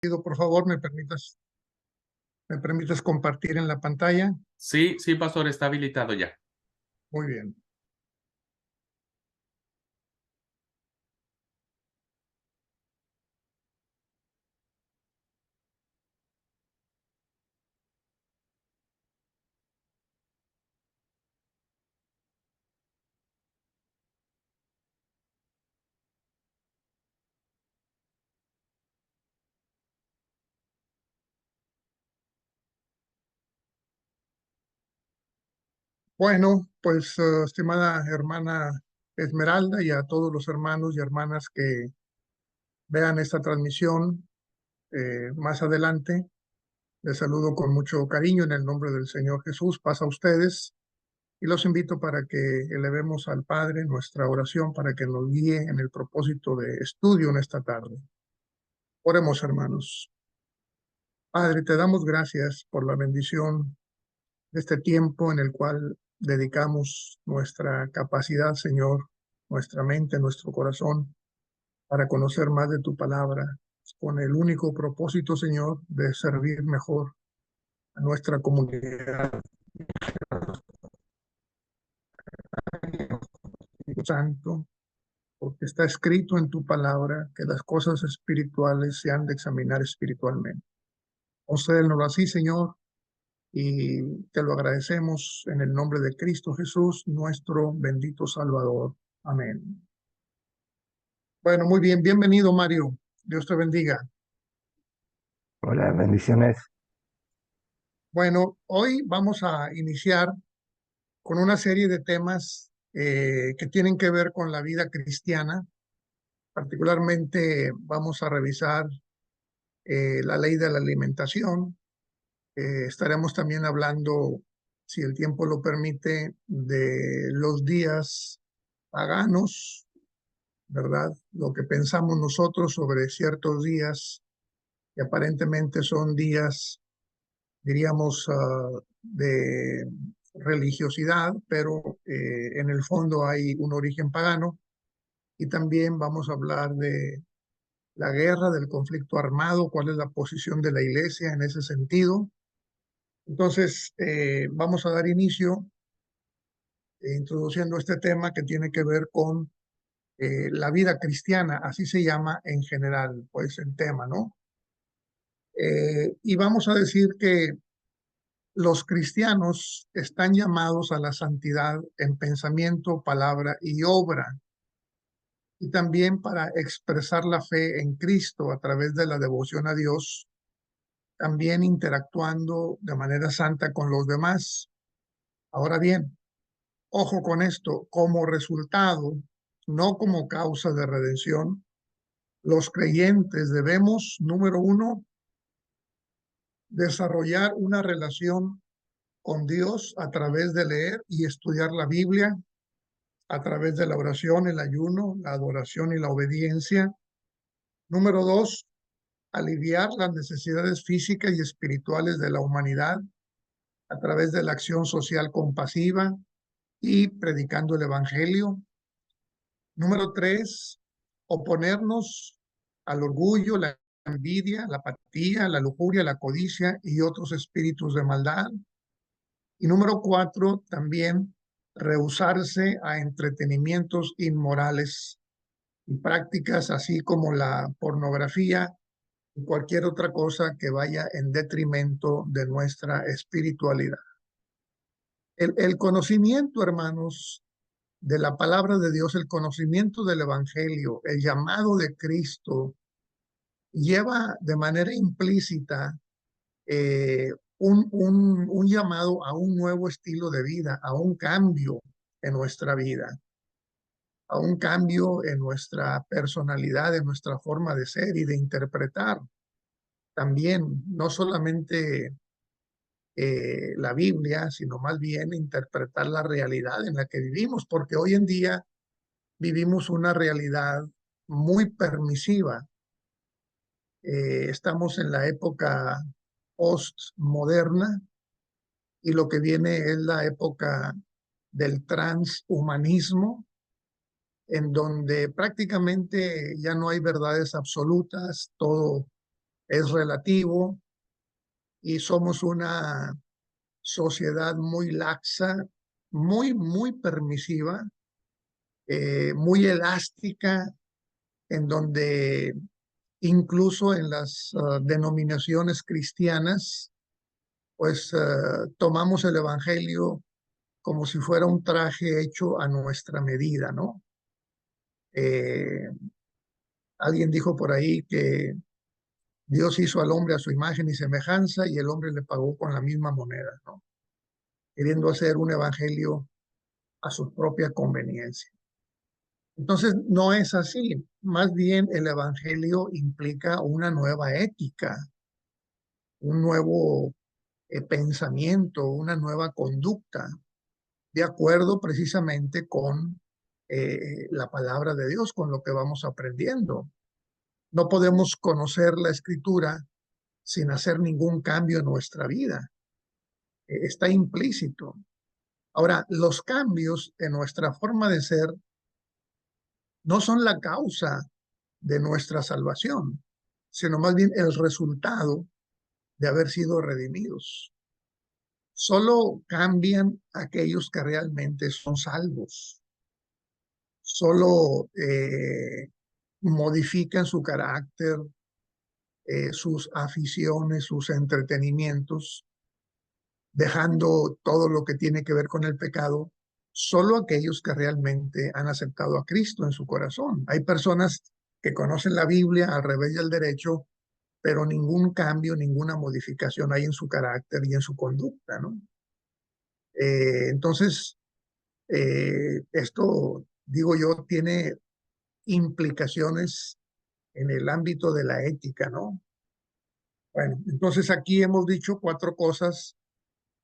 Pido, por favor, me permitas compartir en la pantalla. Sí, sí, pastor, está habilitado ya. Muy bien. Bueno, pues, estimada hermana Esmeralda, y a todos los hermanos y hermanas que vean esta transmisión más adelante, les saludo con mucho cariño en el nombre del Señor Jesús. Paz a ustedes y los invito para que elevemos al Padre nuestra oración para que nos guíe en el propósito de estudio en esta tarde. Oremos, hermanos. Padre, te damos gracias por la bendición de este tiempo en el cual dedicamos nuestra capacidad, Señor, nuestra mente, nuestro corazón, para conocer más de tu palabra, con el único propósito, Señor, de servir mejor a nuestra comunidad. Santo, porque está escrito en tu palabra que las cosas espirituales se han de examinar espiritualmente. Concédenoslo así, Señor, y te lo agradecemos en el nombre de Cristo Jesús, nuestro bendito Salvador. Amén. Bueno, muy bien. Bienvenido, Mario. Dios te bendiga. Hola, bendiciones. Bueno, hoy vamos a iniciar con una serie de temas que tienen que ver con la vida cristiana. Particularmente vamos a revisar la ley de la alimentación. Estaremos también hablando, si el tiempo lo permite, de los días paganos, ¿verdad? Lo que pensamos nosotros sobre ciertos días que aparentemente son días, diríamos, de religiosidad, pero en el fondo hay un origen pagano. Y también vamos a hablar de la guerra, del conflicto armado, cuál es la posición de la iglesia en ese sentido. Entonces, vamos a dar inicio introduciendo este tema que tiene que ver con la vida cristiana, así se llama en general, pues el tema, ¿no? Y vamos a decir que los cristianos están llamados a la santidad en pensamiento, palabra y obra, y también para expresar la fe en Cristo a través de la devoción a Dios, también interactuando de manera santa con los demás. Ahora bien, ojo con esto, como resultado, no como causa de redención, los creyentes debemos, número uno, desarrollar una relación con Dios a través de leer y estudiar la Biblia, a través de la oración, el ayuno, la adoración y la obediencia. Número dos, aliviar las necesidades físicas y espirituales de la humanidad a través de la acción social compasiva y predicando el Evangelio. Número tres, oponernos al orgullo, la envidia, la apatía, la lujuria, la codicia y otros espíritus de maldad. Y número cuatro, también rehusarse a entretenimientos inmorales y prácticas así como la pornografía y cualquier otra cosa que vaya en detrimento de nuestra espiritualidad. El conocimiento, hermanos, de la palabra de Dios, el conocimiento del Evangelio, el llamado de Cristo, lleva de manera implícita eh, un llamado a un nuevo estilo de vida, a un cambio en nuestra vida, a un cambio en nuestra personalidad, en nuestra forma de ser y de interpretar. También, no solamente la Biblia, sino más bien interpretar la realidad en la que vivimos, porque hoy en día vivimos una realidad muy permisiva. Estamos en la época postmoderna y lo que viene es la época del transhumanismo, en donde prácticamente ya no hay verdades absolutas, todo es relativo y somos una sociedad muy laxa, muy permisiva, muy elástica, en donde incluso en las denominaciones cristianas, pues tomamos el evangelio como si fuera un traje hecho a nuestra medida, ¿no? Eh, Alguien dijo por ahí que Dios hizo al hombre a su imagen y semejanza y el hombre le pagó con la misma moneda, ¿no? Queriendo hacer un evangelio a su propia conveniencia. Entonces, no es así. Más bien, el evangelio implica una nueva ética, un nuevo pensamiento, una nueva conducta, de acuerdo precisamente con la palabra de Dios, con lo que vamos aprendiendo. No podemos conocer la escritura sin hacer ningún cambio en nuestra vida. Está implícito. Ahora, los cambios en nuestra forma de ser no son la causa de nuestra salvación, sino más bien el resultado de haber sido redimidos. Solo cambian aquellos que realmente son salvos. Solo modifican su carácter, sus aficiones, sus entretenimientos, dejando todo lo que tiene que ver con el pecado, solo aquellos que realmente han aceptado a Cristo en su corazón. Hay personas que conocen la Biblia al revés y al derecho, pero ningún cambio, ninguna modificación hay en su carácter y en su conducta, ¿no? Entonces, esto, digo yo, tiene implicaciones en el ámbito de la ética, ¿no? Bueno, entonces aquí hemos dicho 4 cosas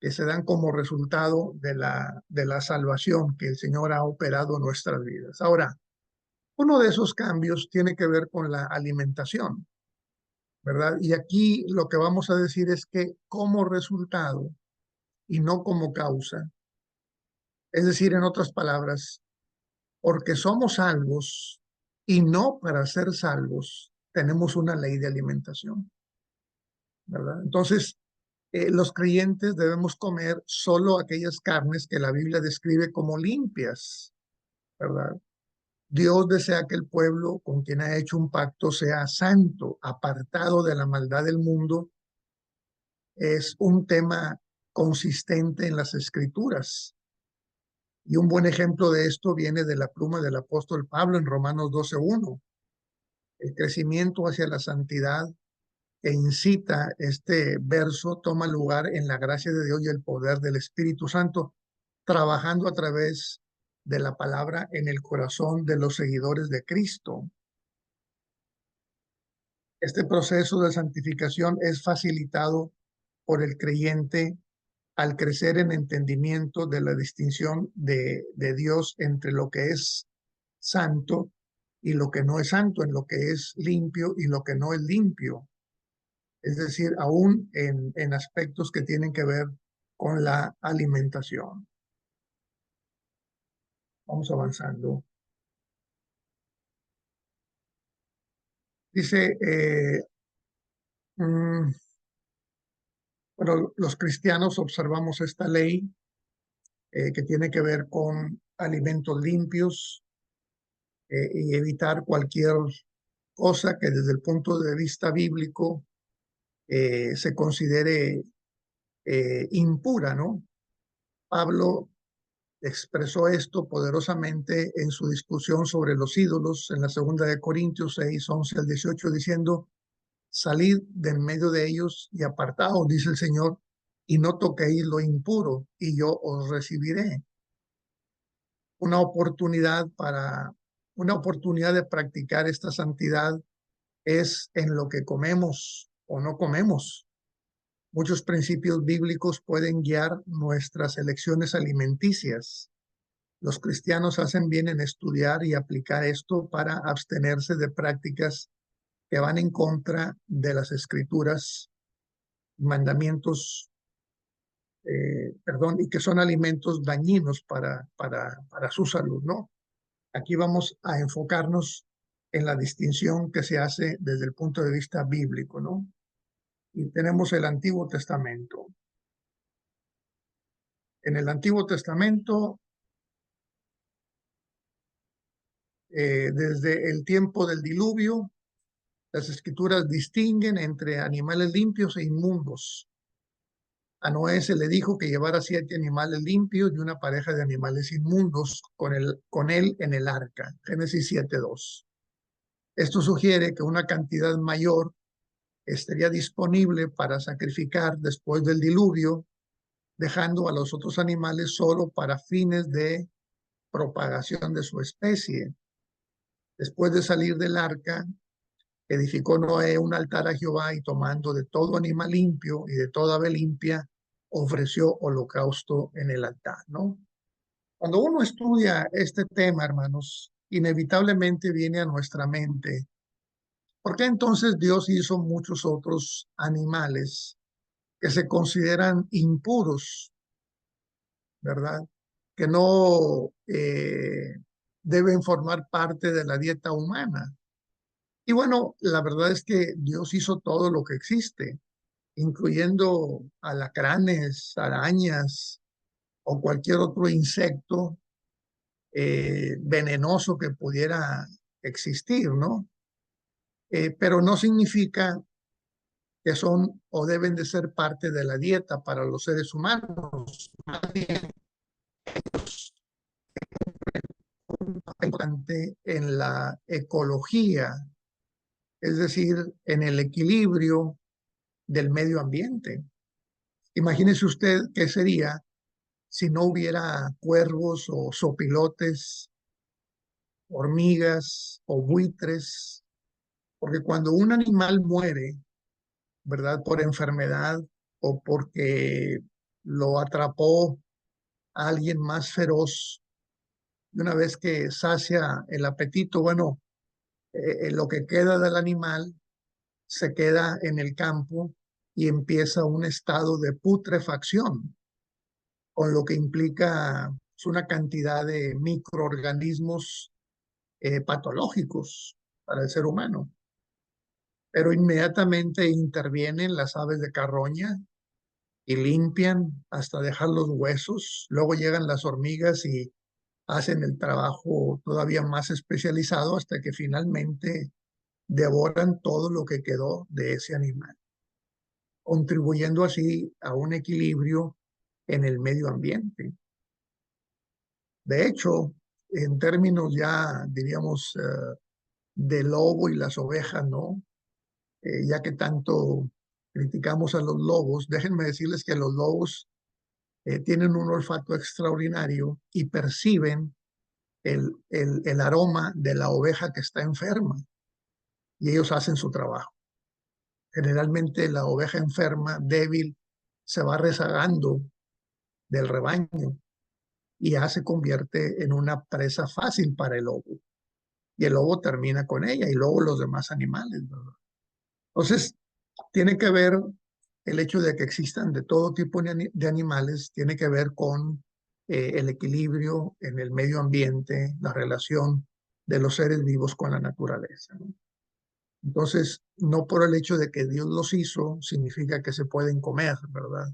que se dan como resultado de la salvación que el Señor ha operado en nuestras vidas. Ahora, uno de esos cambios tiene que ver con la alimentación, ¿verdad? Y aquí lo que vamos a decir es que como resultado y no como causa, es decir, en otras palabras, porque somos salvos y no para ser salvos, tenemos una ley de alimentación, ¿verdad? Entonces, los creyentes debemos comer solo aquellas carnes que la Biblia describe como limpias, ¿verdad? Dios desea que el pueblo con quien ha hecho un pacto sea santo, apartado de la maldad del mundo. Es un tema consistente en las Escrituras. Y un buen ejemplo de esto viene de la pluma del apóstol Pablo en Romanos 12:1. El crecimiento hacia la santidad que incita este verso toma lugar en la gracia de Dios y el poder del Espíritu Santo, trabajando a través de la palabra en el corazón de los seguidores de Cristo. Este proceso de santificación es facilitado por el creyente al crecer en entendimiento de la distinción de Dios entre lo que es santo y lo que no es santo, en lo que es limpio y lo que no es limpio. Es decir, aún en aspectos que tienen que ver con la alimentación. Vamos avanzando. Dice, bueno, los cristianos observamos esta ley que tiene que ver con alimentos limpios y evitar cualquier cosa que desde el punto de vista bíblico se considere impura, ¿no? Pablo expresó esto poderosamente en su discusión sobre los ídolos en la segunda de Corintios 6:11-18, diciendo, salid de en medio de ellos y apartaos, dice el Señor, y no toquéis lo impuro, y yo os recibiré. Una oportunidad una oportunidad de practicar esta santidad es en lo que comemos o no comemos. Muchos principios bíblicos pueden guiar nuestras elecciones alimenticias. Los cristianos hacen bien en estudiar y aplicar esto para abstenerse de prácticas que van en contra de las escrituras, mandamientos, perdón, y que son alimentos dañinos para su salud, ¿no? Aquí vamos a enfocarnos en la distinción que se hace desde el punto de vista bíblico, ¿no? y tenemos el Antiguo Testamento. En el Antiguo Testamento, desde el tiempo del diluvio, las escrituras distinguen entre animales limpios e inmundos. A Noé se le dijo que llevara 7 animales limpios y una pareja de animales inmundos con él en el arca. Génesis 7:2. Esto sugiere que una cantidad mayor estaría disponible para sacrificar después del diluvio, dejando a los otros animales solo para fines de propagación de su especie. Después de salir del arca, edificó Noé un altar a Jehová y tomando de todo animal limpio y de toda ave limpia, ofreció holocausto en el altar, ¿no? Cuando uno estudia este tema, hermanos, inevitablemente viene a nuestra mente, ¿por qué entonces Dios hizo muchos otros animales que se consideran impuros, ¿verdad? Que no deben formar parte de la dieta humana? Y bueno, la verdad es que Dios hizo todo lo que existe, incluyendo alacranes, arañas o cualquier otro insecto venenoso que pudiera existir, ¿no? Pero no significa que son o deben de ser parte de la dieta para los seres humanos. Más bien, importante en la ecología, es decir, en el equilibrio del medio ambiente. Imagínese usted qué sería si no hubiera cuervos o sopilotes, hormigas o buitres, porque cuando un animal muere, ¿verdad? Por enfermedad o porque lo atrapó a alguien más feroz, y una vez que sacia el apetito, bueno, lo que queda del animal se queda en el campo y empieza un estado de putrefacción, con lo que implica una cantidad de microorganismos patológicos para el ser humano. Pero inmediatamente intervienen las aves de carroña y limpian hasta dejar los huesos. Luego llegan las hormigas y hacen el trabajo todavía más especializado hasta que finalmente devoran todo lo que quedó de ese animal, contribuyendo así a un equilibrio en el medio ambiente. De hecho, en términos ya, diríamos, del lobo y las ovejas, ¿no? Ya que tanto criticamos a los lobos, déjenme decirles que los lobos tienen un olfato extraordinario y perciben el aroma de la oveja que está enferma y ellos hacen su trabajo. Generalmente la oveja enferma, débil, se va rezagando del rebaño y ya se convierte en una presa fácil para el lobo. Y el lobo termina con ella y luego los demás animales, ¿verdad? Entonces, tiene que ver el hecho de que existan de todo tipo de animales, tiene que ver con el equilibrio en el medio ambiente, la relación de los seres vivos con la naturaleza, ¿no? Entonces, no por el hecho de que Dios los hizo, significa que se pueden comer, ¿verdad?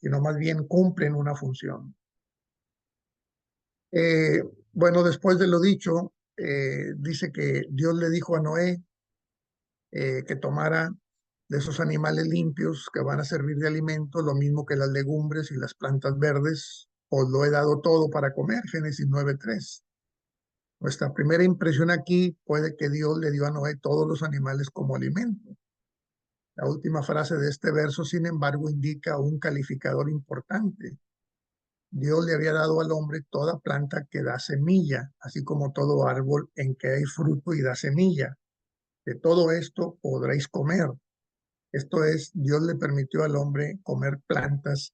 Sino más bien cumplen una función. Eh, bueno, después de lo dicho, dice que Dios le dijo a Noé que tomara de esos animales limpios que van a servir de alimento, lo mismo que las legumbres y las plantas verdes, os lo he dado todo para comer, Génesis 9:3. Nuestra primera impresión aquí puede que Dios le dio a Noé todos los animales como alimento. La última frase de este verso, sin embargo, indica un calificador importante. Dios le había dado al hombre toda planta que da semilla, así como todo árbol en que hay fruto y da semilla. De todo esto podréis comer. Esto es, Dios le permitió al hombre comer plantas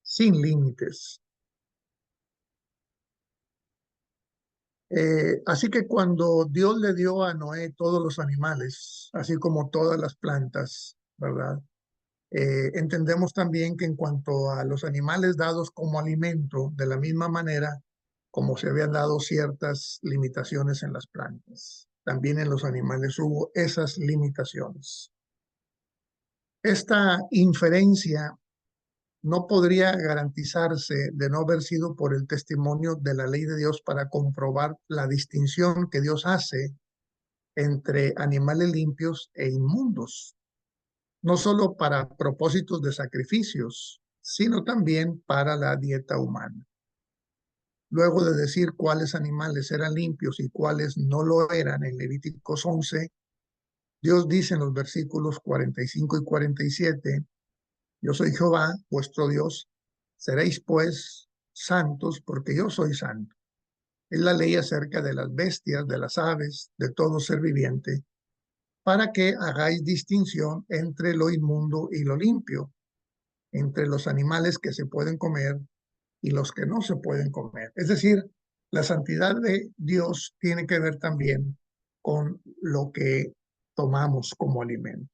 sin límites. Así que cuando Dios le dio a Noé todos los animales, así como todas las plantas, ¿verdad? Entendemos también que en cuanto a los animales dados como alimento, de la misma manera como se habían dado ciertas limitaciones en las plantas, también en los animales hubo esas limitaciones. Esta inferencia no podría garantizarse de no haber sido por el testimonio de la ley de Dios para comprobar la distinción que Dios hace entre animales limpios e inmundos, no solo para propósitos de sacrificios, sino también para la dieta humana. Luego de decir cuáles animales eran limpios y cuáles no lo eran en Levíticos 11, Dios dice en los versículos 45 y 47, yo soy Jehová, vuestro Dios, seréis pues santos porque yo soy santo. Es la ley acerca de las bestias, de las aves, de todo ser viviente, para que hagáis distinción entre lo inmundo y lo limpio, entre los animales que se pueden comer y los que no se pueden comer. Es decir, la santidad de Dios tiene que ver también con lo que tomamos como alimento.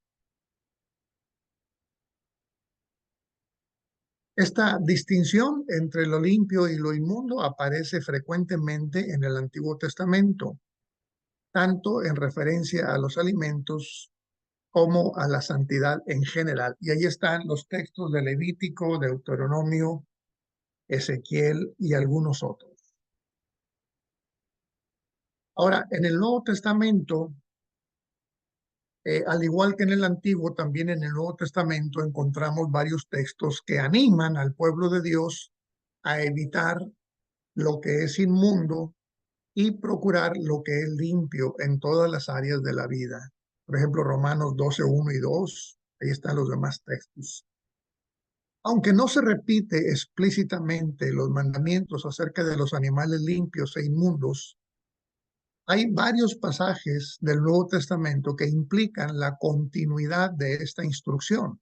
Esta distinción entre lo limpio y lo inmundo aparece frecuentemente en el Antiguo Testamento, tanto en referencia a los alimentos como a la santidad en general. Y ahí están los textos de Levítico, Deuteronomio, Ezequiel y algunos otros. Ahora, en el Nuevo Testamento, al igual que en el Antiguo, también en el Nuevo Testamento encontramos varios textos que animan al pueblo de Dios a evitar lo que es inmundo y procurar lo que es limpio en todas las áreas de la vida. Por ejemplo, Romanos 12, 1 y 2, ahí están los demás textos. Aunque no se repite explícitamente los mandamientos acerca de los animales limpios e inmundos, hay varios pasajes del Nuevo Testamento que implican la continuidad de esta instrucción.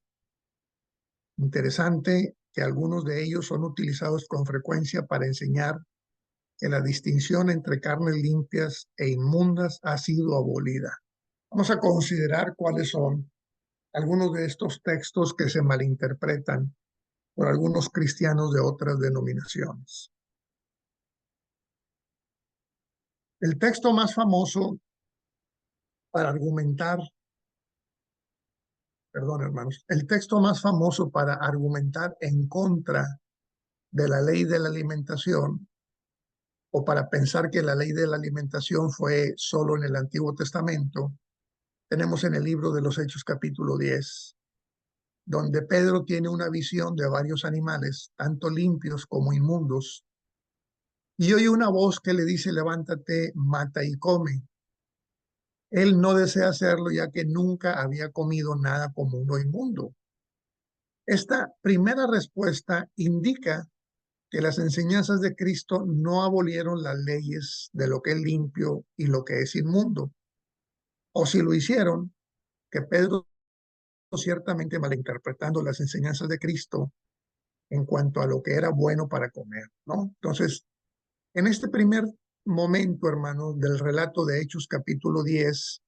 Interesante que algunos de ellos son utilizados con frecuencia para enseñar que la distinción entre carnes limpias e inmundas ha sido abolida. Vamos a considerar cuáles son algunos de estos textos que se malinterpretan por algunos cristianos de otras denominaciones. El texto más famoso para argumentar, perdón hermanos, el texto más famoso para argumentar en contra de la ley de la alimentación o para pensar que la ley de la alimentación fue solo en el Antiguo Testamento, tenemos en el libro de los Hechos capítulo 10, donde Pedro tiene una visión de varios animales, tanto limpios como inmundos, y oye una voz que le dice, levántate, mata y come. Él no desea hacerlo ya que nunca había comido nada común o inmundo. Esta primera respuesta indica que las enseñanzas de Cristo no abolieron las leyes de lo que es limpio y lo que es inmundo. O si lo hicieron, que Pedro ciertamente malinterpretando las enseñanzas de Cristo en cuanto a lo que era bueno para comer, ¿no? Entonces, en este primer momento, hermanos, del relato de Hechos capítulo 10,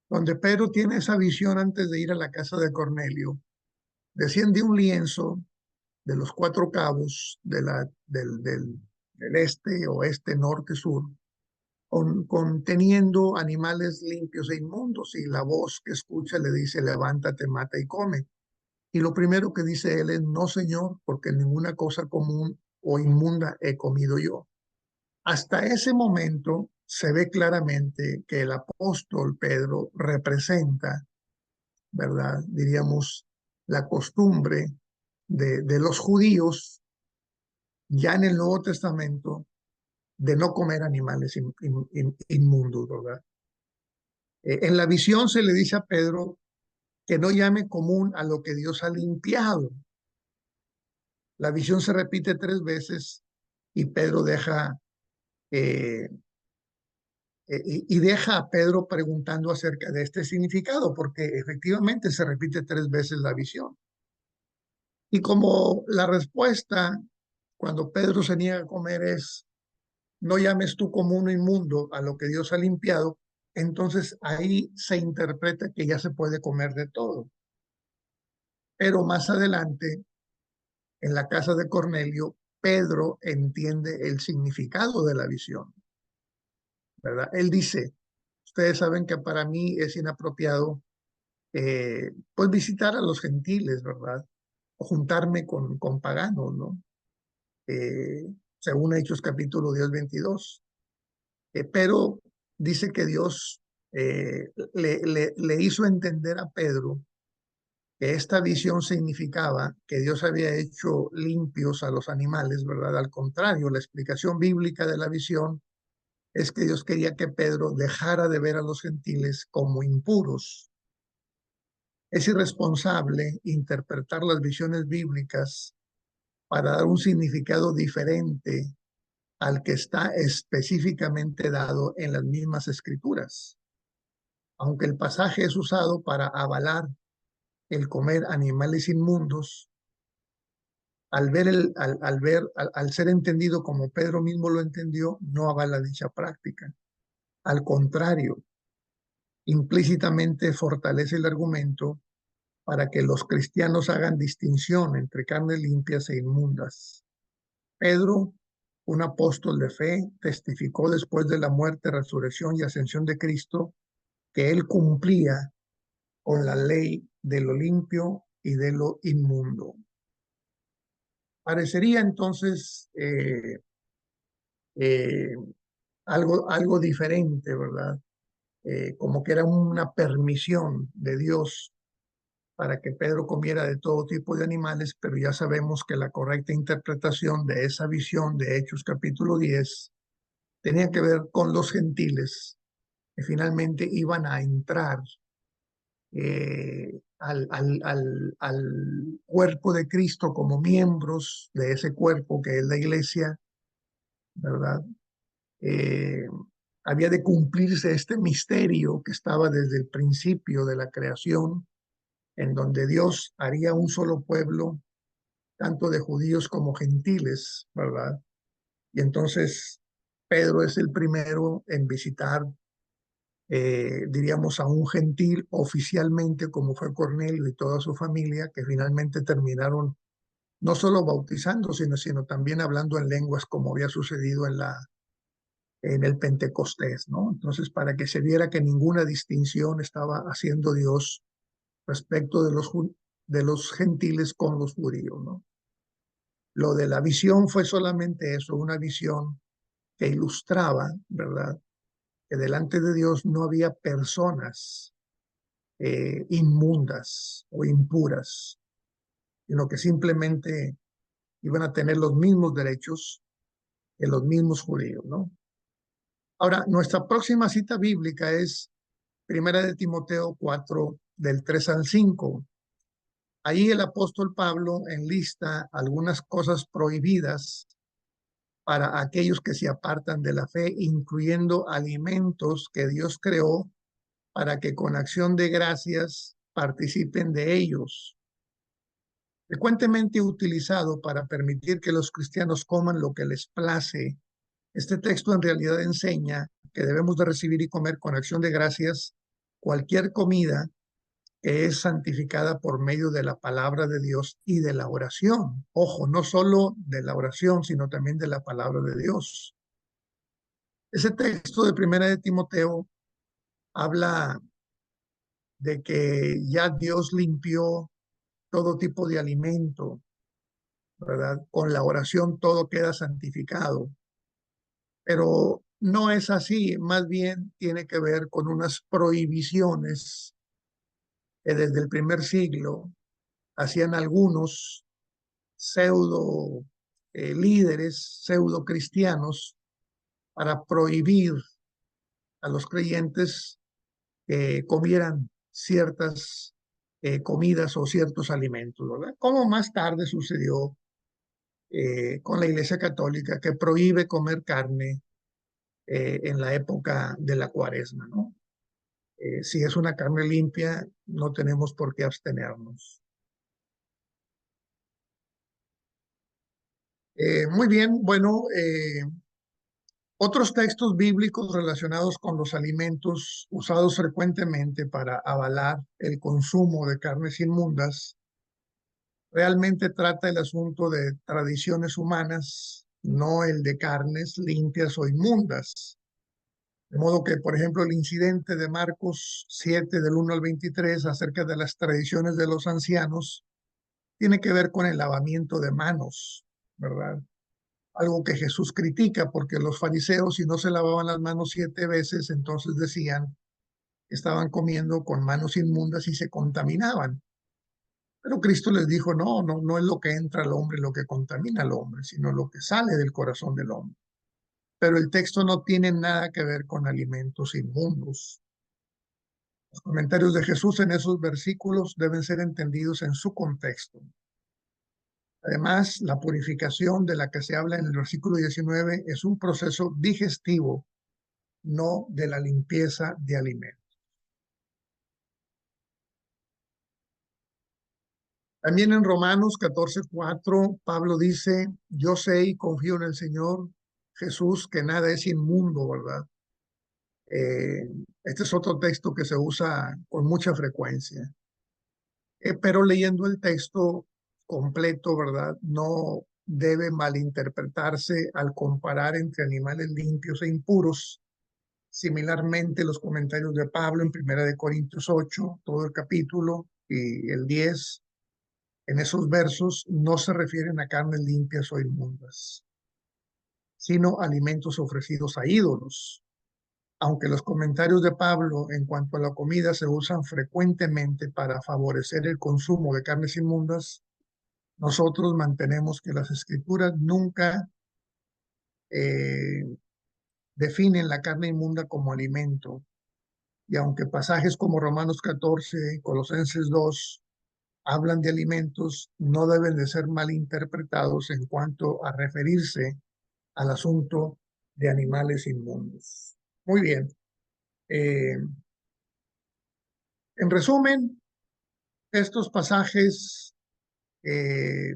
donde Pedro tiene esa visión antes de ir a la casa de Cornelio, desciende un lienzo de los cuatro cabos del este, oeste, norte, sur, conteniendo animales limpios e inmundos, y la voz que escucha le dice, levántate, mata y come. Y lo primero que dice él es, no, Señor, porque ninguna cosa común o inmunda he comido yo. Hasta ese momento se ve claramente que el apóstol Pedro representa, ¿verdad? Diríamos, la costumbre de los judíos ya en el Nuevo Testamento de no comer animales inmundos, ¿verdad? En la visión se le dice a Pedro que no llame común a lo que Dios ha limpiado. La visión se repite 3 veces y Pedro deja y deja a Pedro preguntando acerca de este significado, porque efectivamente se repite 3 veces la visión. Y como la respuesta cuando Pedro se niega a comer es, no llames tú común o inmundo a lo que Dios ha limpiado, entonces ahí se interpreta que ya se puede comer de todo. Pero más adelante, en la casa de Cornelio, Pedro entiende el significado de la visión, ¿verdad? Él dice, ustedes saben que para mí es inapropiado pues visitar a los gentiles, ¿verdad? O juntarme con paganos, ¿no? Según Hechos capítulo 10, 22. Pero dice que Dios le hizo entender a Pedro que esta visión significaba que Dios había hecho limpios a los animales, ¿verdad? Al contrario, la explicación bíblica de la visión es que Dios quería que Pedro dejara de ver a los gentiles como impuros. Es irresponsable interpretar las visiones bíblicas para dar un significado diferente al que está específicamente dado en las mismas escrituras. Aunque el pasaje es usado para avalar el comer animales inmundos, al ser entendido como Pedro mismo lo entendió, no avala dicha práctica. Al contrario, implícitamente fortalece el argumento para que los cristianos hagan distinción entre carnes limpias e inmundas. Pedro, un apóstol de fe, testificó después de la muerte, resurrección y ascensión de Cristo que él cumplía con la ley de lo limpio y de lo inmundo. Parecería entonces eh, algo diferente, ¿verdad? Como que era una permisión de Dios para que Pedro comiera de todo tipo de animales, pero ya sabemos que la correcta interpretación de esa visión de Hechos capítulo 10 tenía que ver con los gentiles que finalmente iban a entrar al cuerpo de Cristo como miembros de ese cuerpo que es la iglesia, ¿verdad? Eh, Había de cumplirse este misterio que estaba desde el principio de la creación, en donde Dios haría un solo pueblo, tanto de judíos como gentiles, ¿verdad? Y entonces Pedro es el primero en visitar, diríamos, a un gentil oficialmente, como fue Cornelio y toda su familia, que finalmente terminaron no solo bautizando, sino también hablando en lenguas, como había sucedido en el Pentecostés, ¿no? Entonces, para que se viera que ninguna distinción estaba haciendo Dios respecto de los gentiles con los judíos, ¿no? Lo de la visión fue solamente eso, una visión que ilustraba, ¿verdad? Que delante de Dios no había personas inmundas o impuras, sino que simplemente iban a tener los mismos derechos que los mismos judíos, ¿no? Ahora, nuestra próxima cita bíblica es Primera de Timoteo 4, del 3 al 5. Ahí el apóstol Pablo enlista algunas cosas prohibidas para aquellos que se apartan de la fe, incluyendo alimentos que Dios creó para que con acción de gracias participen de ellos. Frecuentemente utilizado para permitir que los cristianos coman lo que les place, este texto en realidad enseña que debemos de recibir y comer con acción de gracias cualquier comida que es santificada por medio de la palabra de Dios y de la oración. Ojo, no solo de la oración, sino también de la palabra de Dios. Ese texto de Primera de Timoteo habla de que ya Dios limpió todo tipo de alimento, ¿verdad? Con la oración todo queda santificado. Pero no es así, más bien tiene que ver con unas prohibiciones que desde el primer siglo hacían algunos pseudo líderes, pseudo cristianos, para prohibir a los creyentes que comieran ciertas comidas o ciertos alimentos, ¿verdad? Como más tarde sucedió con la Iglesia Católica, que prohíbe comer carne en la época de la Cuaresma, ¿no? Si es una carne limpia, no tenemos por qué abstenernos. Muy bien, bueno, otros textos bíblicos relacionados con los alimentos usados frecuentemente para avalar el consumo de carnes inmundas realmente trata el asunto de tradiciones humanas, no el de carnes limpias o inmundas. De modo que, por ejemplo, el incidente de Marcos 7, del 1 al 23, acerca de las tradiciones de los ancianos, tiene que ver con el lavamiento de manos, ¿verdad? Algo que Jesús critica, porque los fariseos, si no se lavaban las manos 7 veces, entonces decían que estaban comiendo con manos inmundas y se contaminaban. Pero Cristo les dijo, no es lo que entra al hombre lo que contamina al hombre, sino lo que sale del corazón del hombre. Pero el texto no tiene nada que ver con alimentos inmundos. Los comentarios de Jesús en esos versículos deben ser entendidos en su contexto. Además, la purificación de la que se habla en el versículo 19 es un proceso digestivo, no de la limpieza de alimentos. También en Romanos 14:4, Pablo dice, yo sé y confío en el Señor Jesús que nada es inmundo, ¿verdad? Este es otro texto que se usa con mucha frecuencia. Pero leyendo el texto completo, ¿verdad? No debe malinterpretarse al comparar entre animales limpios e impuros. Similarmente, los comentarios de Pablo en 1 Corintios 8, todo el capítulo y el 10, en esos versos no se refieren a carnes limpias o inmundas, sino alimentos ofrecidos a ídolos. Aunque los comentarios de Pablo en cuanto a la comida se usan frecuentemente para favorecer el consumo de carnes inmundas, nosotros mantenemos que las escrituras nunca definen la carne inmunda como alimento. Y aunque pasajes como Romanos 14, Colosenses 2 hablan de alimentos, no deben de ser malinterpretados en cuanto a referirse al asunto de animales inmundos. Muy bien. En resumen, estos pasajes que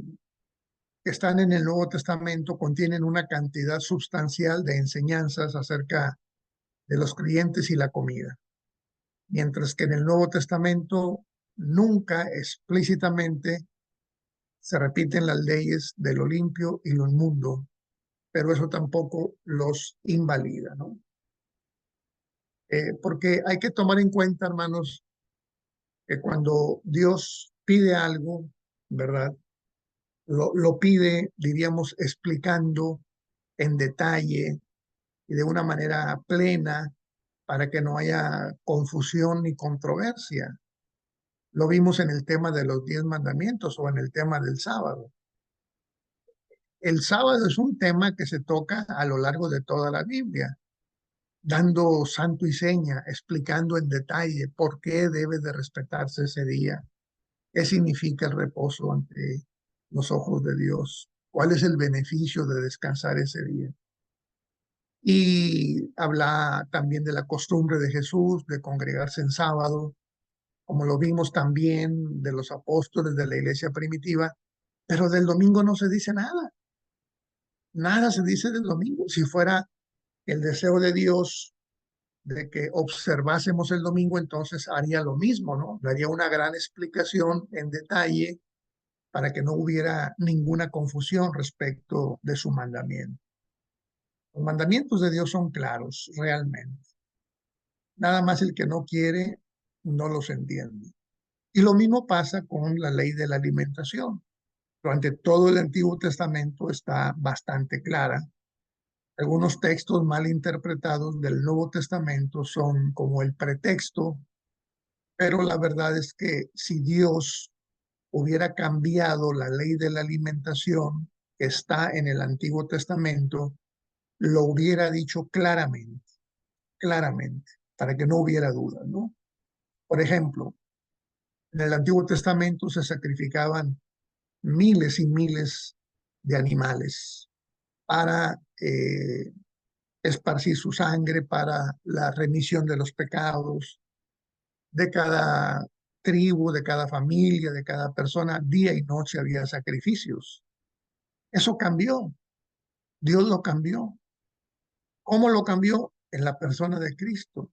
están en el Nuevo Testamento contienen una cantidad sustancial de enseñanzas acerca de los creyentes y la comida, mientras que en el Nuevo Testamento nunca explícitamente se repiten las leyes de lo limpio y lo inmundo, pero eso tampoco los invalida, ¿no? Porque hay que tomar en cuenta, hermanos, que cuando Dios pide algo, ¿verdad? Lo pide, diríamos, explicando en detalle y de una manera plena para que no haya confusión ni controversia. Lo vimos en el tema de los 10 mandamientos o en el tema del sábado. El sábado es un tema que se toca a lo largo de toda la Biblia, dando santo y seña, explicando en detalle por qué debe de respetarse ese día, qué significa el reposo ante los ojos de Dios, cuál es el beneficio de descansar ese día. Y habla también de la costumbre de Jesús de congregarse en sábado, como lo vimos también de los apóstoles de la iglesia primitiva, pero del domingo no se dice nada. Nada se dice del domingo. Si fuera el deseo de Dios de que observásemos el domingo, entonces haría lo mismo, ¿no? Daría una gran explicación en detalle para que no hubiera ninguna confusión respecto de su mandamiento. Los mandamientos de Dios son claros, realmente. Nada más el que no quiere no los entiende. Y lo mismo pasa con la ley de la alimentación. Durante todo el Antiguo Testamento está bastante clara. Algunos textos mal interpretados del Nuevo Testamento son como el pretexto, pero la verdad es que si Dios hubiera cambiado la ley de la alimentación que está en el Antiguo Testamento, lo hubiera dicho claramente, para que no hubiera duda, ¿no? Por ejemplo, en el Antiguo Testamento se sacrificaban miles y miles de animales para esparcir su sangre, para la remisión de los pecados de cada tribu, de cada familia, de cada persona. Día y noche había sacrificios. Eso cambió. Dios lo cambió. ¿Cómo lo cambió? En la persona de Cristo.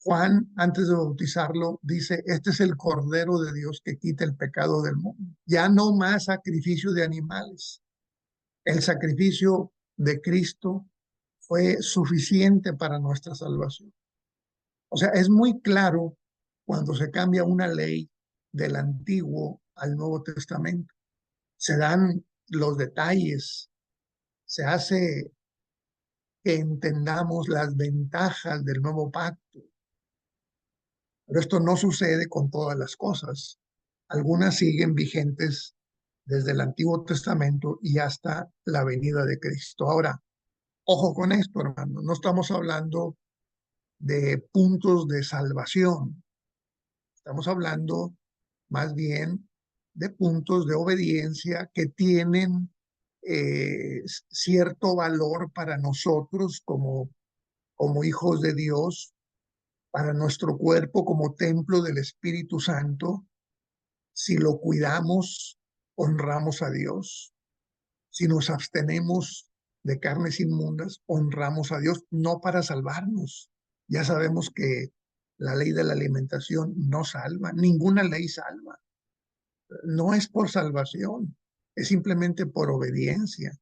Juan, antes de bautizarlo, dice, este es el Cordero de Dios que quita el pecado del mundo. Ya no más sacrificio de animales. El sacrificio de Cristo fue suficiente para nuestra salvación. O sea, es muy claro cuando se cambia una ley del Antiguo al Nuevo Testamento. Se dan los detalles, se hace que entendamos las ventajas del nuevo pacto. Pero esto no sucede con todas las cosas. Algunas siguen vigentes desde el Antiguo Testamento y hasta la venida de Cristo. Ahora, ojo con esto, hermano. No estamos hablando de puntos de salvación. Estamos hablando más bien de puntos de obediencia que tienen cierto valor para nosotros como hijos de Dios, para nuestro cuerpo como templo del Espíritu Santo. Si lo cuidamos, honramos a Dios. Si nos abstenemos de carnes inmundas, honramos a Dios, no para salvarnos. Ya sabemos que la ley de la alimentación no salva, ninguna ley salva. No es por salvación, es simplemente por obediencia,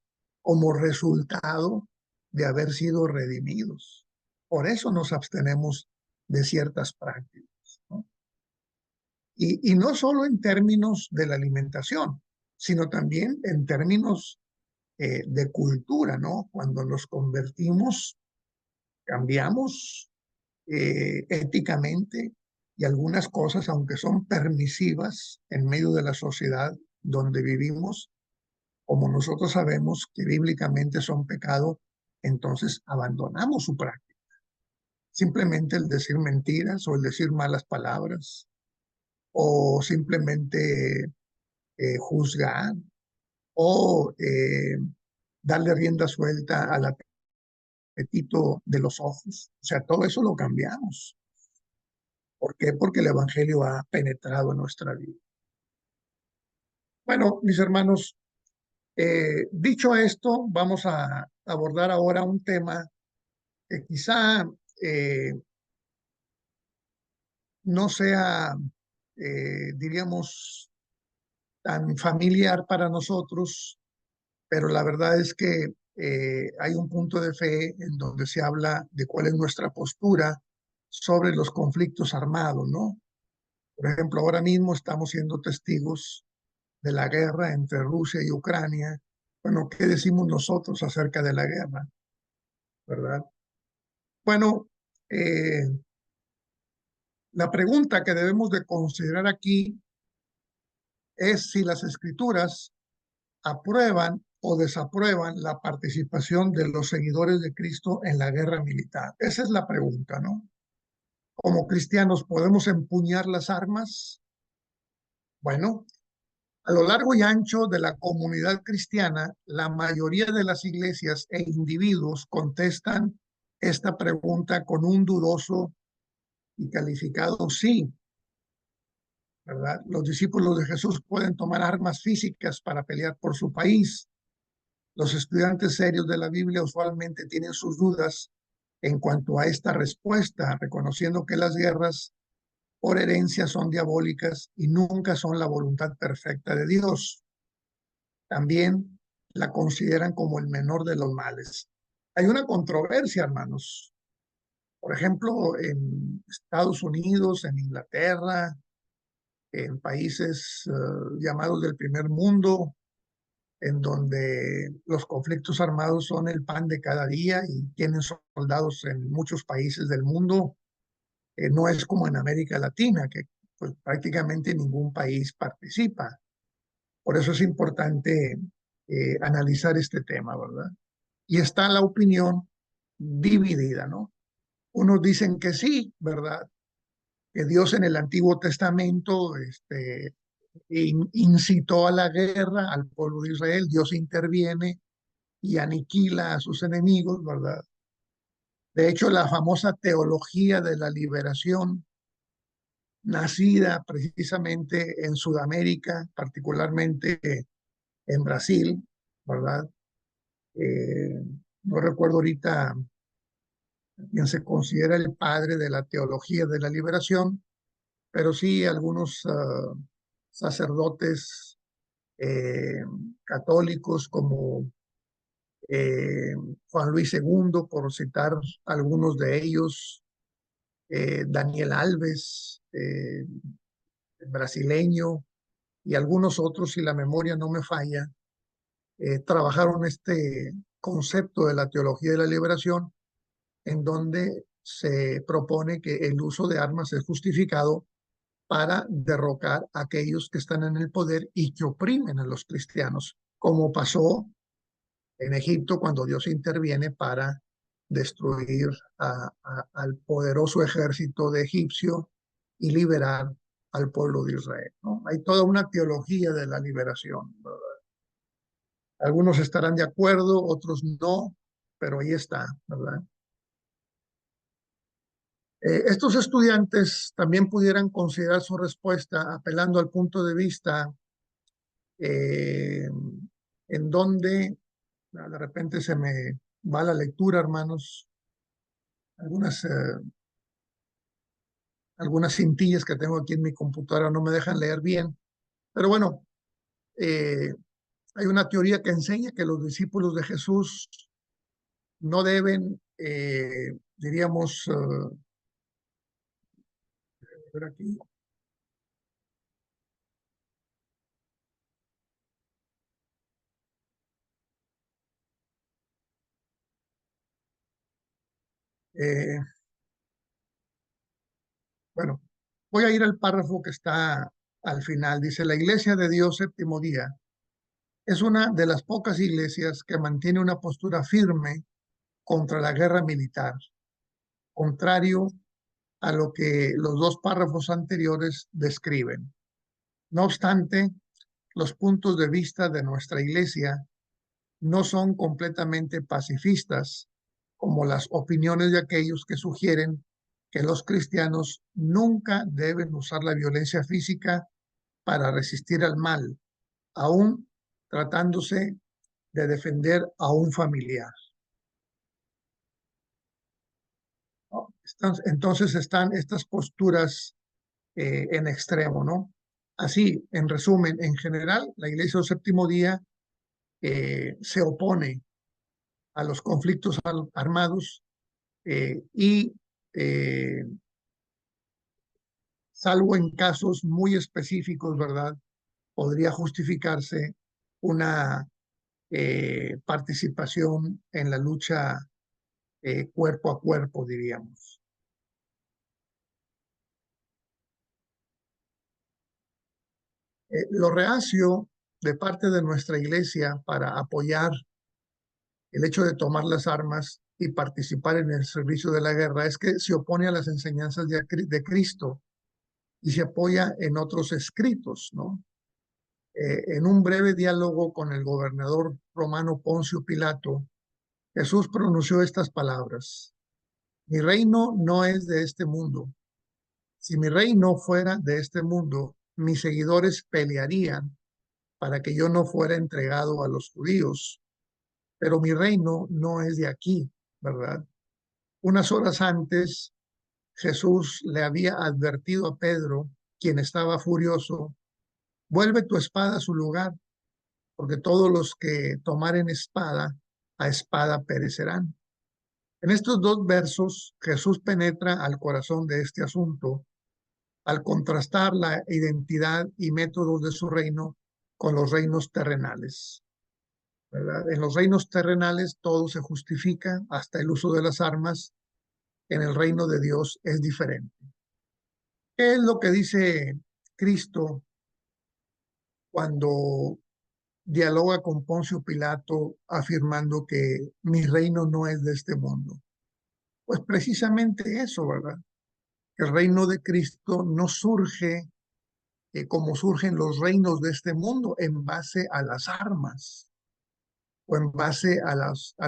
como resultado de haber sido redimidos. Por eso nos abstenemos de ciertas prácticas, ¿no? Y no solo en términos de la alimentación, sino también en términos de cultura, ¿no? Cuando nos convertimos, cambiamos éticamente y algunas cosas, aunque son permisivas en medio de la sociedad donde vivimos, como nosotros sabemos que bíblicamente son pecado, entonces abandonamos su práctica. Simplemente el decir mentiras o el decir malas palabras o simplemente juzgar o darle rienda suelta al apetito de los ojos. O sea, todo eso lo cambiamos. ¿Por qué? Porque el Evangelio ha penetrado en nuestra vida. Bueno, mis hermanos, dicho esto, vamos a abordar ahora un tema que quizá no sea, diríamos, tan familiar para nosotros, pero la verdad es que hay un punto de fe en donde se habla de cuál es nuestra postura sobre los conflictos armados, ¿no? Por ejemplo, ahora mismo estamos siendo testigos de la guerra entre Rusia y Ucrania. Bueno, ¿qué decimos nosotros acerca de la guerra? ¿Verdad? Bueno, la pregunta que debemos de considerar aquí es si las escrituras aprueban o desaprueban la participación de los seguidores de Cristo en la guerra militar. Esa es la pregunta, ¿no? Como cristianos, ¿podemos empuñar las armas? Bueno, a lo largo y ancho de la comunidad cristiana, la mayoría de las iglesias e individuos contestan esta pregunta con un dudoso y calificado sí, ¿verdad? Los discípulos de Jesús pueden tomar armas físicas para pelear por su país. Los estudiantes serios de la Biblia usualmente tienen sus dudas en cuanto a esta respuesta, reconociendo que las guerras por herencia son diabólicas y nunca son la voluntad perfecta de Dios. También la consideran como el menor de los males. Hay una controversia, hermanos. Por ejemplo, en Estados Unidos, en Inglaterra, en países llamados del primer mundo, en donde los conflictos armados son el pan de cada día y tienen soldados en muchos países del mundo. No es como en América Latina, que pues, prácticamente ningún país participa. Por eso es importante analizar este tema, ¿verdad? Y está la opinión dividida, ¿no? Unos dicen que sí, ¿verdad? Que Dios en el Antiguo Testamento incitó a la guerra al pueblo de Israel, Dios interviene y aniquila a sus enemigos, ¿verdad? De hecho, la famosa teología de la liberación, nacida precisamente en Sudamérica, particularmente en Brasil, ¿verdad? No recuerdo ahorita quién se considera el padre de la teología de la liberación, pero sí algunos sacerdotes católicos como Juan Luis II, por citar algunos de ellos, Daniel Alves, brasileño, y algunos otros, si la memoria no me falla, trabajaron este concepto de la teología de la liberación, en donde se propone que el uso de armas es justificado para derrocar a aquellos que están en el poder y que oprimen a los cristianos, como pasó en Egipto cuando Dios interviene para destruir al poderoso ejército de egipcio y liberar al pueblo de Israel, ¿no? Hay toda una teología de la liberación, ¿verdad? Algunos estarán de acuerdo, otros no, pero ahí está, ¿verdad? Estos estudiantes también pudieran considerar su respuesta apelando al punto de vista eh, en donde de repente se me va la lectura, hermanos, algunas, algunas cintillas que tengo aquí en mi computadora no me dejan leer bien, pero bueno, eh, hay una teoría que enseña que los discípulos de Jesús no deben, diríamos, ver aquí, eh, bueno, voy a ir al párrafo que está al final. Dice, la Iglesia de Dios Séptimo Día es una de las pocas iglesias que mantiene una postura firme contra la guerra militar, contrario a lo que los dos párrafos anteriores describen. No obstante, los puntos de vista de nuestra iglesia no son completamente pacifistas, como las opiniones de aquellos que sugieren que los cristianos nunca deben usar la violencia física para resistir al mal, aun tratándose de defender a un familiar, ¿no? Entonces están estas posturas en extremo, ¿no? Así, en resumen, en general, la Iglesia del Séptimo Día se opone a los conflictos armados y salvo en casos muy específicos, ¿verdad? Podría justificarse una participación en la lucha cuerpo a cuerpo, diríamos. Lo reacio de parte de nuestra iglesia para apoyar el hecho de tomar las armas y participar en el servicio de la guerra es que se opone a las enseñanzas de Cristo y se apoya en otros escritos, ¿no? En un breve diálogo con el gobernador romano Poncio Pilato, Jesús pronunció estas palabras: mi reino no es de este mundo. Si mi reino fuera de este mundo, mis seguidores pelearían para que yo no fuera entregado a los judíos, pero mi reino no es de aquí, ¿verdad? Unas horas antes, Jesús le había advertido a Pedro, quien estaba furioso: vuelve tu espada a su lugar, porque todos los que tomaren espada, a espada perecerán. En estos dos versos, Jesús penetra al corazón de este asunto al contrastar la identidad y métodos de su reino con los reinos terrenales, ¿verdad? En los reinos terrenales todo se justifica, hasta el uso de las armas. En el reino de Dios es diferente. ¿Qué es lo que dice Cristo cuando dialoga con Poncio Pilato afirmando que mi reino no es de este mundo? Pues precisamente eso, ¿verdad? El reino de Cristo no surge como surgen los reinos de este mundo, en base a las armas o en base a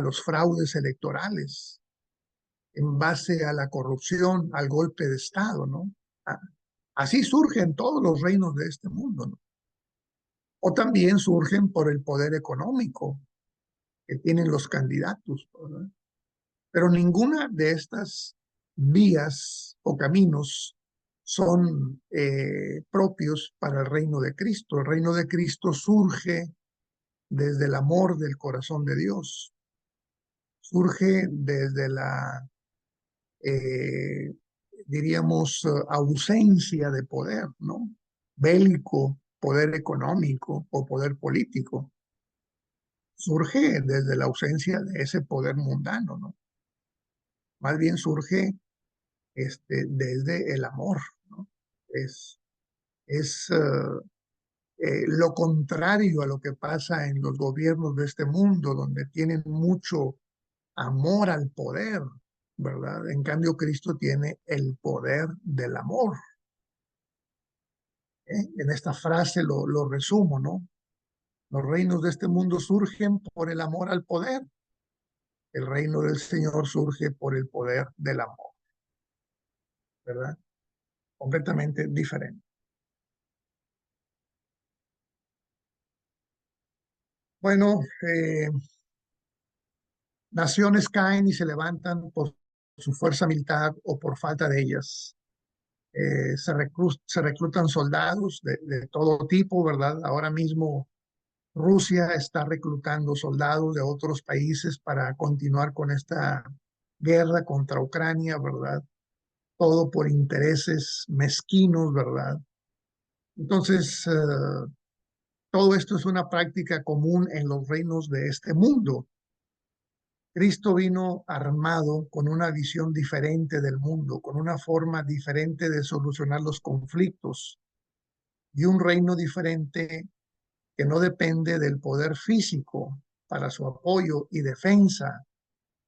los fraudes electorales, en base a la corrupción, al golpe de Estado, ¿no? Así surgen todos los reinos de este mundo, ¿no? O también surgen por el poder económico que tienen los candidatos, ¿verdad? Pero ninguna de estas vías o caminos son propios para el reino de Cristo. El reino de Cristo surge desde el amor del corazón de Dios. surge desde la, diríamos, ausencia de poder, ¿no? Bélico, poder económico o poder político. Surge desde la ausencia de ese poder mundano, ¿no? Más bien surge desde el amor, ¿no? Es lo contrario a lo que pasa en los gobiernos de este mundo, donde tienen mucho amor al poder, ¿verdad? En cambio, Cristo tiene el poder del amor. En esta frase lo resumo, ¿no? Los reinos de este mundo surgen por el amor al poder. El reino del Señor surge por el poder del amor, ¿verdad? Completamente diferente. Bueno, naciones caen y se levantan por su fuerza militar o por falta de ellas. Se reclutan soldados de todo tipo, ¿verdad? Ahora mismo Rusia está reclutando soldados de otros países para continuar con esta guerra contra Ucrania, ¿verdad? Todo por intereses mezquinos, ¿verdad? Entonces, todo esto es una práctica común en los reinos de este mundo. Cristo vino armado con una visión diferente del mundo, con una forma diferente de solucionar los conflictos y un reino diferente que no depende del poder físico para su apoyo y defensa,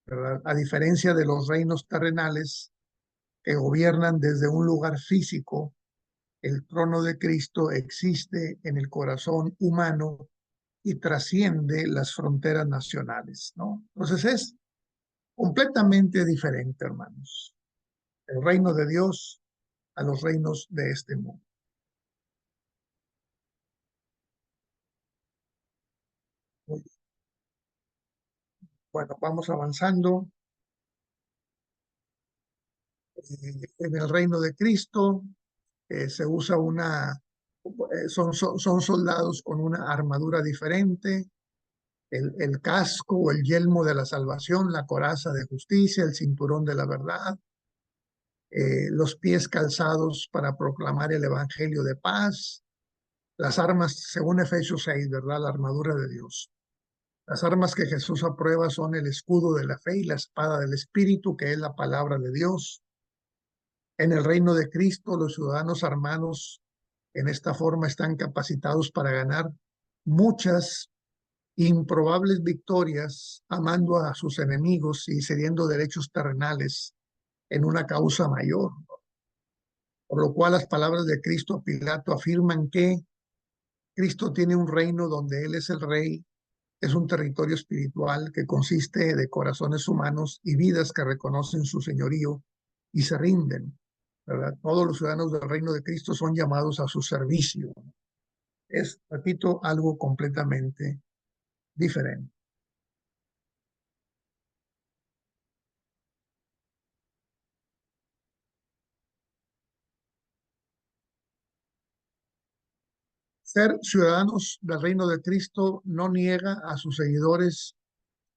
¿verdad? A diferencia de los reinos terrenales que gobiernan desde un lugar físico, el trono de Cristo existe en el corazón humano y trasciende las fronteras nacionales, ¿no? Entonces es completamente diferente, hermanos, el reino de Dios a los reinos de este mundo. Bueno, vamos avanzando. En el reino de Cristo se usa son soldados con una armadura diferente, el casco o el yelmo de la salvación, la coraza de justicia, el cinturón de la verdad, los pies calzados para proclamar el evangelio de paz, las armas, según Efesios 6, ¿verdad? La armadura de Dios. Las armas que Jesús aprueba son el escudo de la fe y la espada del Espíritu, que es la palabra de Dios. En el reino de Cristo, los ciudadanos armados en esta forma están capacitados para ganar muchas improbables victorias, amando a sus enemigos y cediendo derechos terrenales en una causa mayor. Por lo cual las palabras de Cristo a Pilato afirman que Cristo tiene un reino donde Él es el rey, es un territorio espiritual que consiste de corazones humanos y vidas que reconocen su señorío y se rinden, ¿verdad? Todos los ciudadanos del reino de Cristo son llamados a su servicio. Es, repito, algo completamente diferente. Ser ciudadanos del reino de Cristo no niega a sus seguidores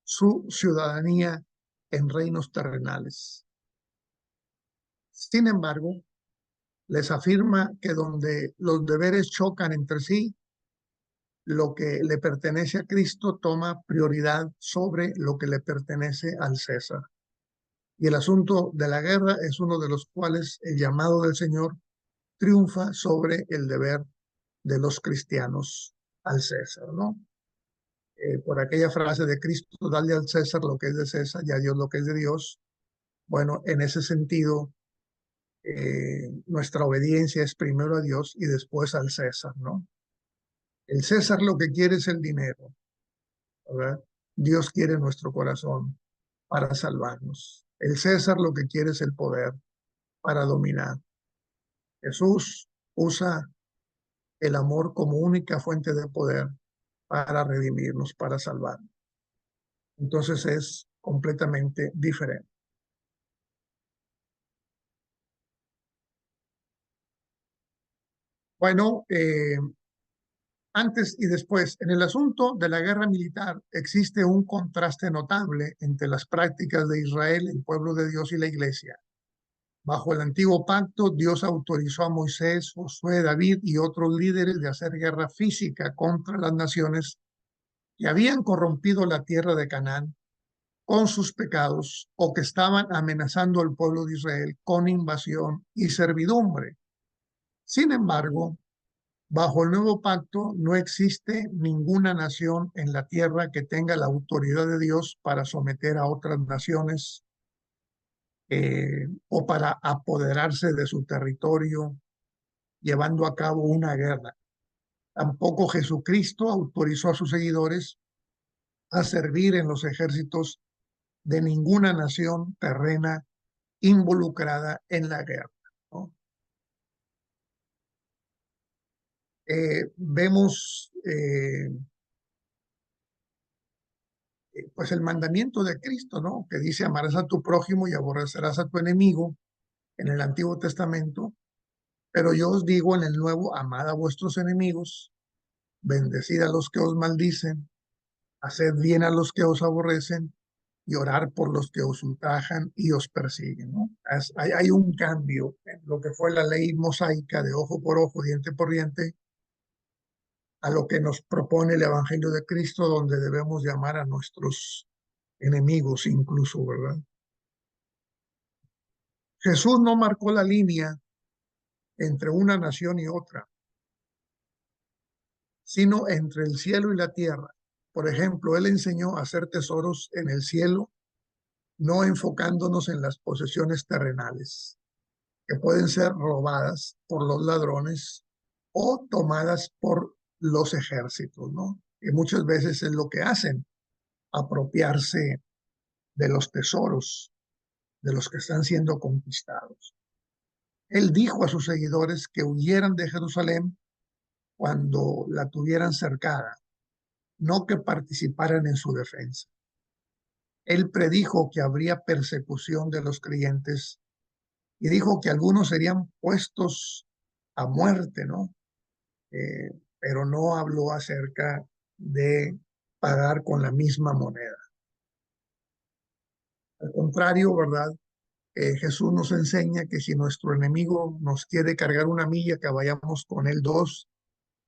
su ciudadanía en reinos terrenales. Sin embargo, les afirma que donde los deberes chocan entre sí, lo que le pertenece a Cristo toma prioridad sobre lo que le pertenece al César. Y el asunto de la guerra es uno de los cuales el llamado del Señor triunfa sobre el deber de los cristianos al César, ¿no? Por aquella frase de Cristo, dale al César lo que es de César y a Dios lo que es de Dios. Bueno, en ese sentido, nuestra obediencia es primero a Dios y después al César, ¿no? El César lo que quiere es el dinero, ¿verdad? Dios quiere nuestro corazón para salvarnos. El César lo que quiere es el poder para dominar. Jesús usa el amor como única fuente de poder para redimirnos, para salvarnos. Entonces es completamente diferente. Bueno, Antes y después, en el asunto de la guerra militar, existe un contraste notable entre las prácticas de Israel, el pueblo de Dios y la iglesia. Bajo el antiguo pacto, Dios autorizó a Moisés, Josué, David y otros líderes de hacer guerra física contra las naciones que habían corrompido la tierra de Canaán con sus pecados o que estaban amenazando al pueblo de Israel con invasión y servidumbre. Sin embargo, bajo el nuevo pacto no existe ninguna nación en la tierra que tenga la autoridad de Dios para someter a otras naciones o para apoderarse de su territorio llevando a cabo una guerra. Tampoco Jesucristo autorizó a sus seguidores a servir en los ejércitos de ninguna nación terrena involucrada en la guerra, ¿no? Vemos pues el mandamiento de Cristo, ¿no? Que dice amarás a tu prójimo y aborrecerás a tu enemigo en el Antiguo Testamento, pero yo os digo en el Nuevo, amad a vuestros enemigos, bendecid a los que os maldicen, haced bien a los que os aborrecen y orar por los que os ultrajan y os persiguen, ¿no? Hay un cambio en lo que fue la ley mosaica de ojo por ojo, diente por diente, a lo que nos propone el Evangelio de Cristo, donde debemos llamar a nuestros enemigos incluso, ¿verdad? Jesús no marcó la línea entre una nación y otra, sino entre el cielo y la tierra. Por ejemplo, él enseñó a hacer tesoros en el cielo, no enfocándonos en las posesiones terrenales, que pueden ser robadas por los ladrones o tomadas por los ejércitos, ¿no? Que muchas veces es lo que hacen, apropiarse de los tesoros de los que están siendo conquistados. Él dijo a sus seguidores que huyeran de Jerusalén cuando la tuvieran cercada, no que participaran en su defensa. Él predijo que habría persecución de los creyentes y dijo que algunos serían puestos a muerte, ¿no? Pero no habló acerca de pagar con la misma moneda. Al contrario, ¿verdad? Jesús nos enseña que si nuestro enemigo nos quiere cargar una milla, que vayamos con él dos,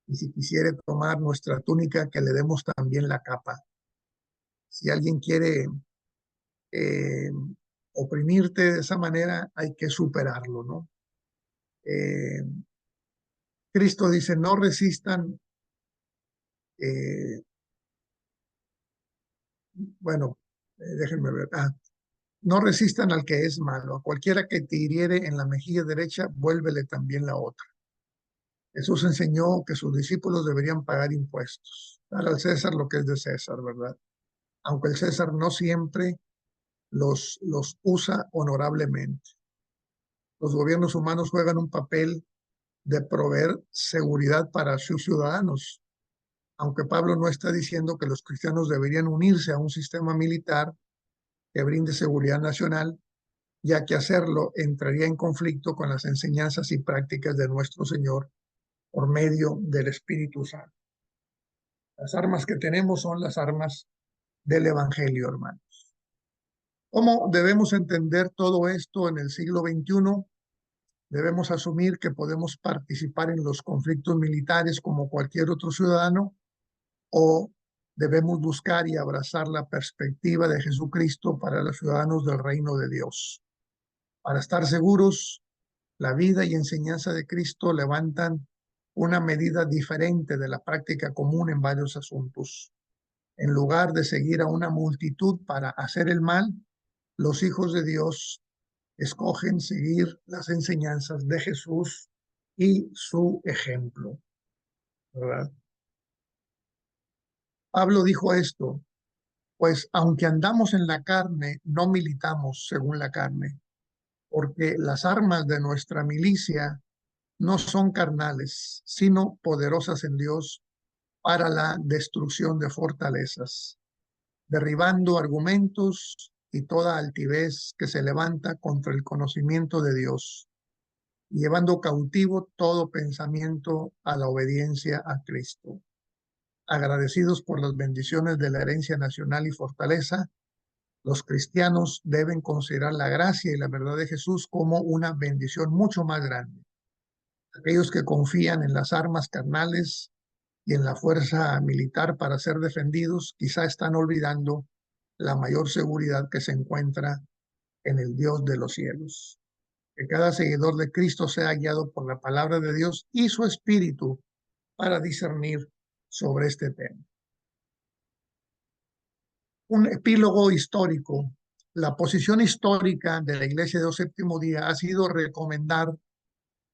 y si quisiere tomar nuestra túnica, que le demos también la capa. Si alguien quiere eh, oprimirte de esa manera, hay que superarlo, ¿no? Eh, Cristo dice, no resistan, eh, bueno, déjenme ver, no resistan al que es malo, a cualquiera que te hiriere en la mejilla derecha, vuélvele también la otra. Jesús enseñó que sus discípulos deberían pagar impuestos, dar al César lo que es de César, ¿verdad? Aunque el César no siempre los usa honorablemente. Los gobiernos humanos juegan un papel de proveer seguridad para sus ciudadanos, aunque Pablo no está diciendo que los cristianos deberían unirse a un sistema militar que brinde seguridad nacional, ya que hacerlo entraría en conflicto con las enseñanzas y prácticas de nuestro Señor por medio del Espíritu Santo. Las armas que tenemos son las armas del Evangelio, hermanos. ¿Cómo debemos entender todo esto en el siglo XXI? Debemos asumir que podemos participar en los conflictos militares como cualquier otro ciudadano o debemos buscar y abrazar la perspectiva de Jesucristo para los ciudadanos del reino de Dios. Para estar seguros, la vida y enseñanza de Cristo levantan una medida diferente de la práctica común en varios asuntos. En lugar de seguir a una multitud para hacer el mal, los hijos de Dios escogen seguir las enseñanzas de Jesús y su ejemplo, ¿verdad? Pablo dijo esto, pues aunque andamos en la carne, no militamos según la carne, porque las armas de nuestra milicia no son carnales, sino poderosas en Dios para la destrucción de fortalezas, derribando argumentos y toda altivez que se levanta contra el conocimiento de Dios, llevando cautivo todo pensamiento a la obediencia a Cristo. Agradecidos por las bendiciones de la herencia nacional y fortaleza, los cristianos deben considerar la gracia y la verdad de Jesús como una bendición mucho más grande. Aquellos que confían en las armas carnales y en la fuerza militar para ser defendidos, quizá están olvidando la mayor seguridad que se encuentra en el Dios de los cielos. Que cada seguidor de Cristo sea guiado por la palabra de Dios y su espíritu para discernir sobre este tema. Un epílogo histórico. La posición histórica de la Iglesia del Séptimo Día ha sido recomendar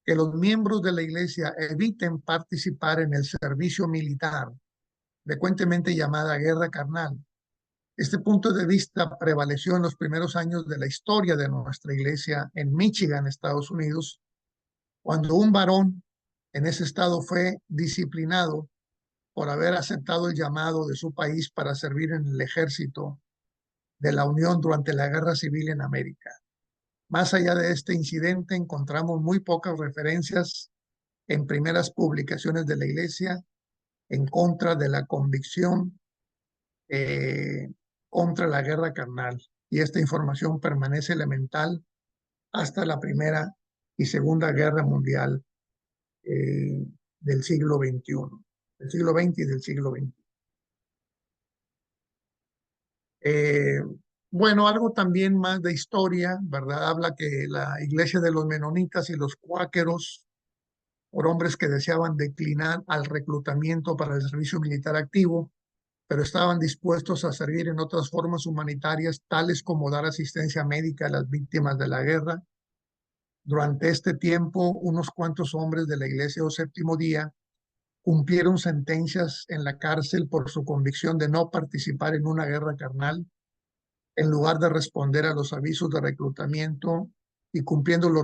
que los miembros de la Iglesia eviten participar en el servicio militar, frecuentemente llamada guerra carnal. Este punto de vista prevaleció en los primeros años de la historia de nuestra Iglesia en Michigan, Estados Unidos, cuando un varón en ese estado fue disciplinado por haber aceptado el llamado de su país para servir en el ejército de la Unión durante la Guerra Civil en América. Más allá de este incidente, encontramos muy pocas referencias en primeras publicaciones de la Iglesia en contra de la convicción contra la guerra carnal. Y esta información permanece elemental hasta la Primera y Segunda Guerra Mundial del siglo XXI, del siglo XX y del siglo XXI. Bueno, algo también más de historia, ¿verdad? Habla que la iglesia de los menonitas y los cuáqueros, por hombres que deseaban declinar al reclutamiento para el servicio militar activo, pero estaban dispuestos a servir en otras formas humanitarias, tales como dar asistencia médica a las víctimas de la guerra. Durante este tiempo, unos cuantos hombres de la iglesia del Séptimo Día cumplieron sentencias en la cárcel por su convicción de no participar en una guerra carnal, en lugar de responder a los avisos de reclutamiento y cumpliendo los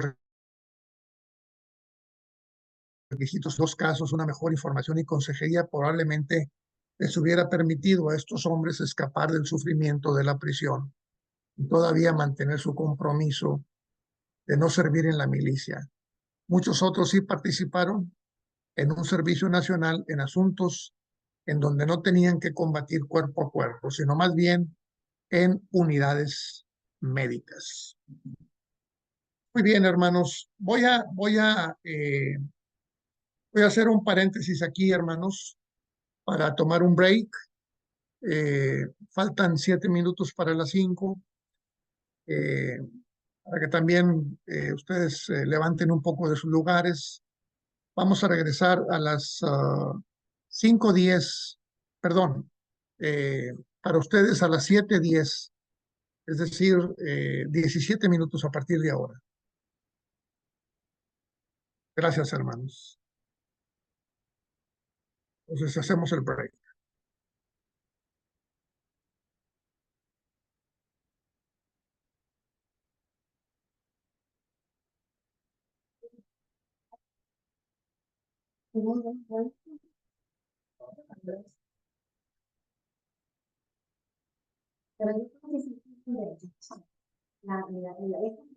requisitos. En dos casos, una mejor información y consejería probablemente les hubiera permitido a estos hombres escapar del sufrimiento de la prisión y todavía mantener su compromiso de no servir en la milicia. Muchos otros sí participaron en un servicio nacional en asuntos en donde no tenían que combatir cuerpo a cuerpo, sino más bien en unidades médicas. Muy bien, hermanos. Voy a hacer un paréntesis aquí, hermanos, para tomar un break. Faltan 7 minutos para las 5, para que también ustedes levanten un poco de sus lugares. Vamos a regresar a las 5:10, perdón, para ustedes a las 7:10, es decir, 17 minutos a partir de ahora. Gracias, hermanos. Entonces hacemos el break.